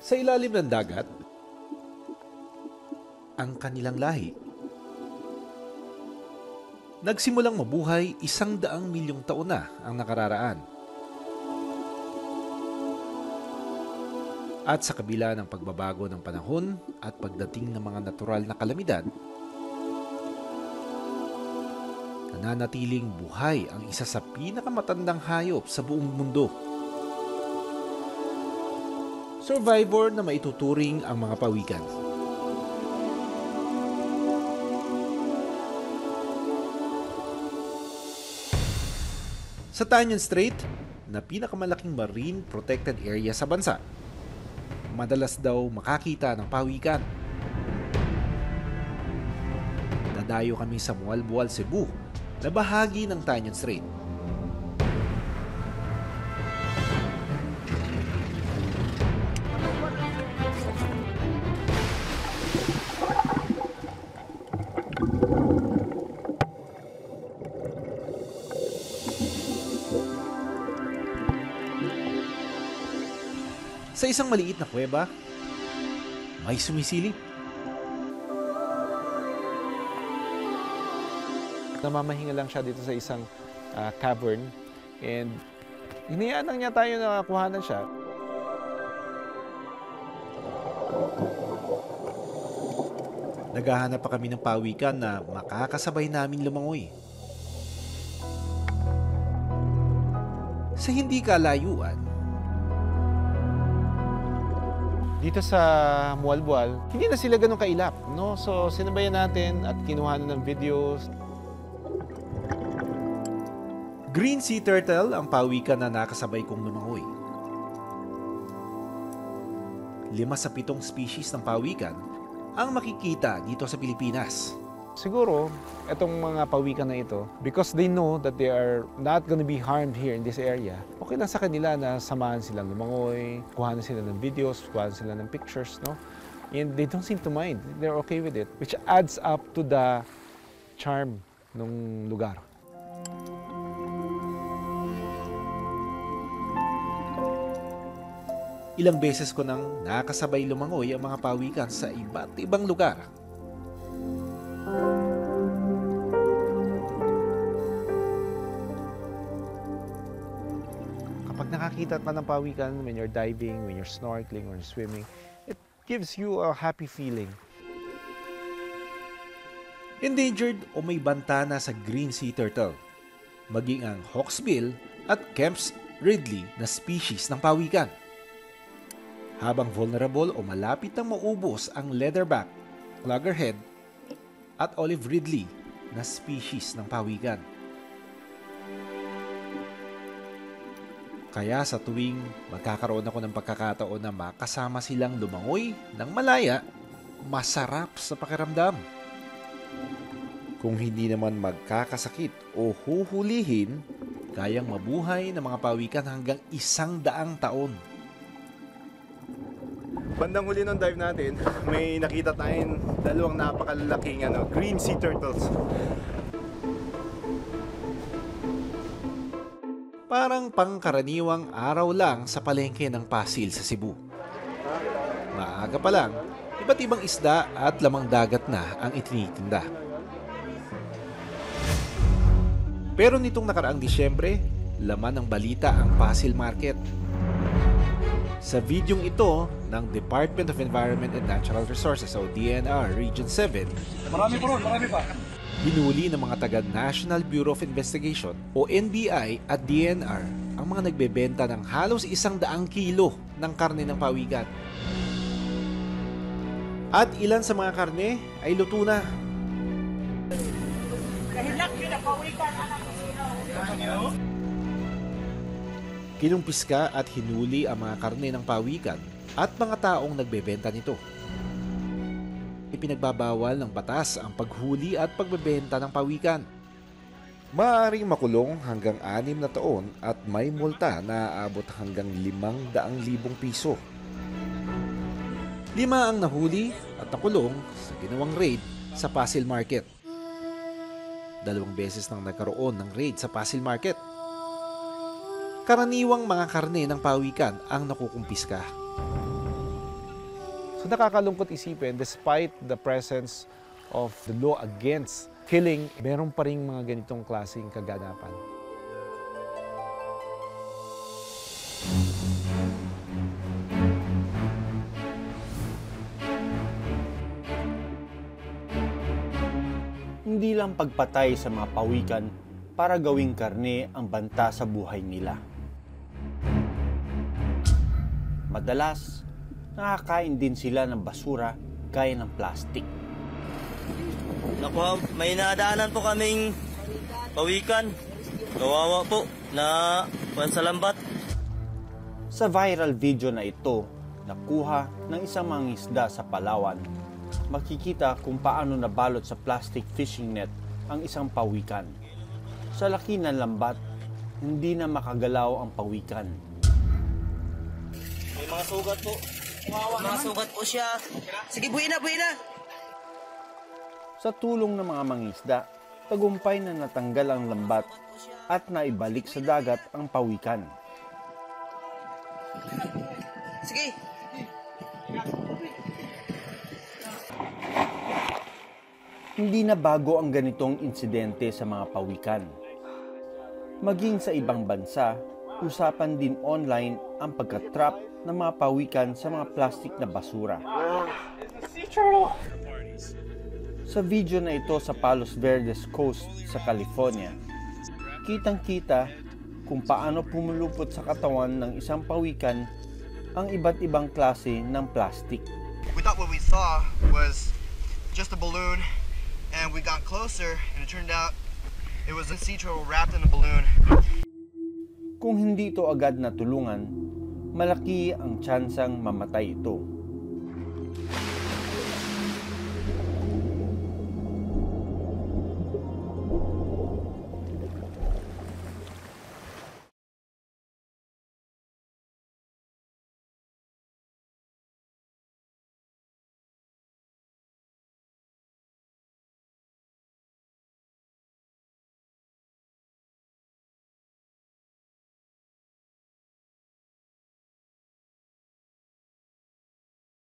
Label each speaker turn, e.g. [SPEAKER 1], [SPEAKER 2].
[SPEAKER 1] Sa ilalim ng dagat, ang kanilang lahi. Nagsimulang mabuhay 100 milyong taon na ang nakararaan. At sa kabila ng pagbabago ng panahon at pagdating ng mga natural na kalamidad, nananatiling buhay ang isa sa pinakamatandang hayop sa buong mundo. Survivor na maituturing ang mga pawikan. Sa Tañon Strait, na pinakamalaking marine protected area sa bansa, madalas daw makakita ng pawikan. Dadayo kami sa Mualbual, Cebu, na bahagi ng Tañon Strait. Sa isang maliit na kuweba, may sumisilip.
[SPEAKER 2] Namamahinga lang siya dito sa isang cavern and hinayaan lang niya tayo na kuhanan siya.
[SPEAKER 1] Naghahanap pa kami ng pawikan na makakasabay namin lumangoy. Sa hindi kalayuan,
[SPEAKER 2] Dito sa Mualbual, hindi na sila ganun kailap, no? So sinabayan natin at kinuhanan ng videos.
[SPEAKER 1] green sea turtle ang pawikan na nakasabay kong lumangoy. 5 sa 7 species ng pawikan ang makikita dito sa Pilipinas.
[SPEAKER 2] Siguro, itong mga pawikan na ito, because they know that they are not gonna be harmed here in this area, okay lang sa kanila na samahan silang lumangoy, kuhanan sila ng videos, kuhanan sila ng pictures, no? And they don't seem to mind. They're okay with it, which adds up to the charm ng lugar.
[SPEAKER 1] Ilang beses ko nang nakasabay lumangoy ang mga pawikan sa iba't ibang lugar.
[SPEAKER 2] Kapag nakakita ka ng pawikan, when you're diving, when you're snorkeling, or swimming, it gives you a happy feeling.
[SPEAKER 1] Endangered o may banta na sa green sea turtle, maging ang hawksbill at Kemp's ridley na species ng pawikan. Habang vulnerable o malapit nang maubos ang leatherback, loggerhead at olive ridley na species ng pawikan. Kaya sa tuwing magkakaroon ako ng pagkakataon na makasama silang lumangoy ng malaya, masarap sa pakiramdam. Kung hindi naman magkakasakit o huhulihin, kayang mabuhay ng mga pawikan hanggang 100 taon.
[SPEAKER 3] Bandang huli ng dive natin, may nakita tayong 2 napakalalaking green sea turtles.
[SPEAKER 1] Parang pangkaraniwang araw lang sa palengke ng Pasil sa Cebu. Maaga pa lang, iba't ibang isda at lamang dagat na ang itinitinda. Pero nitong nakaraang Disyembre, laman ng balita ang Pasil Market. Sa videong ito ng Department of Environment and Natural Resources o DNR Region 7, marami pa. Hinuli ng mga taga National Bureau of Investigation o NBI at DNR ang mga nagbebenta ng halos 100 kilo ng karne ng pawikan. At ilan sa mga karne ay luto na. Kinumpiska at hinuli ang mga karne ng pawikan at mga taong nagbebenta nito. Ipinagbabawal ng batas ang paghuli at pagbebenta ng pawikan. Maaaring makulong hanggang 6 na taon at may multa na aabot hanggang 500,000 piso. 5 ang nahuli at nakulong sa ginawang raid sa Pasil Market. 2 beses nang nagkaroon ng raid sa Pasil Market. Karaniwang mga karne ng pawikan ang nakukumpiska.
[SPEAKER 2] So nakakalungkot isipin, despite the presence of the law against killing, meron pa rin mga ganitong klaseng kaganapan.
[SPEAKER 4] Hindi lang pagpatay sa mga pawikan para gawing karne ang banta sa buhay nila. Madalas, nakakain din sila ng basura gaya ng plastic.
[SPEAKER 5] Naku, may nadaanan po kaming pawikan. Kawawa po na pansalambat.
[SPEAKER 4] Sa viral video na ito, nakuha ng isang mangingisda sa Palawan, makikita kung paano nabalot sa plastic fishing net ang isang pawikan. Sa laki ng lambat, hindi na makagalaw ang pawikan.
[SPEAKER 5] May mga sugat po. Mga sugat po siya. Sige, buhay na, buhay na.
[SPEAKER 4] Sa tulong ng mga mangingisda, tagumpay na natanggal ang lambat at naibalik sa dagat ang pawikan.
[SPEAKER 5] Sige.
[SPEAKER 4] Hindi na bago ang ganitong insidente sa mga pawikan. Maging sa ibang bansa, usapan din online ang pagkatrap ng mga pawikan sa mga plastic na basura. Sa video na ito sa Palos Verdes Coast sa California, kitang-kita kung paano pumulupot sa katawan ng isang pawikan ang iba't ibang klase ng plastic.
[SPEAKER 6] We thought what we saw was just a balloon, and we got closer and it turned out it was a sea turtle wrapped in a balloon.
[SPEAKER 4] Kung hindi ito agad natulungan, malaki ang tsansang mamatay ito.